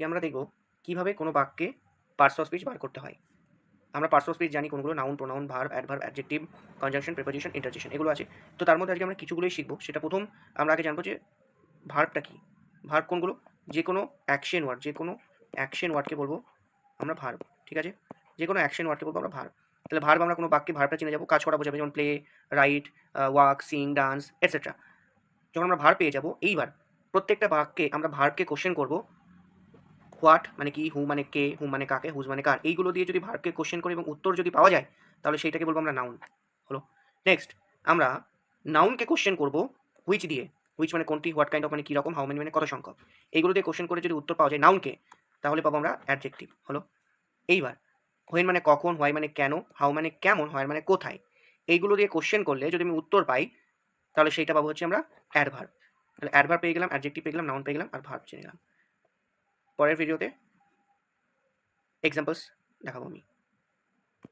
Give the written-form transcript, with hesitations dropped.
আমরা দেখব কিভাবে কোনো বাক্যে পার্টস অফ স্পিচ বার করতে হয়। আমরা পার্টস অফ স্পিচ জানি কোনগুলো, noun, pronoun, verb, adverb, adjective, conjunction, preposition, interjection এগুলো আছে। তো তার মধ্যে আজকে আমরা কিছুগুলোই শিখব। সেটা প্রথম আমরা আগে জানবো যে ভার্বটা কি? ভার্ব কোনগুলো? যেকোনো অ্যাকশন ওয়ার্ড, যেকোনো অ্যাকশন ওয়ার্ডকে বলবো আমরা ভার্ব। ঠিক আছে? যেকোনো অ্যাকশন ওয়ার্ডকে বলবো আমরা ভার্ব। তাহলে ভার্ব আমরা কোনো বাক্যে ভার্বটা চিনে যাবো, কাজ করা বোঝাবে, যেমন play, right, walk, Singh, dance etcetera. যখন আমরা ভার্ব পেয়ে যাবো, এইবার প্রত্যেকটা বাক্যে আমরা ভার্বকে কোয়েশ্চেন করব। হোয়াট মানে কি, হু মানে কে, হুম মানে কাকে, হুজ মানে কার, এইগুলো দিয়ে যদি ভার্বকে কোশ্চেন করি এবং উত্তর যদি পাওয়া যায়, তাহলে সেইটাকে বলবো আমরা নাউন। হলো। নেক্সট আমরা নাউনকে কোশ্চেন করব হুইচ দিয়ে। হুইচ মানে কোনটি, হোয়াট কাইন্ড অফ মানে কীরকম, হাউ মেনি মানে কত সংখ্যক। এইগুলো দিয়ে কোশ্চেন করে যদি উত্তর পাওয়া যায় নাউনকে, তাহলে পাবো আমরা অ্যাডজেক্টিভ। হলো। এইবার হোয়েন মানে কখন, হোয়াই মানে কেন, হাউ মানে কেমন, হোয়ার মানে কোথায়, এইগুলো দিয়ে কোশ্চেন করলে যদি আমি উত্তর পাই, তাহলে সেইটা পাবো হচ্ছে আমরা অ্যাডভার্ব। তাহলে অ্যাডভার্ব পেয়ে গেলাম, অ্যাডজেক্টিভ পেয়ে গেলাম, নাউন পেয়ে গেলাম, আর ভার্ব চিনে গেলাম। পরের ভিডিওতে এক্সাম্পলস দেখাবো আমি।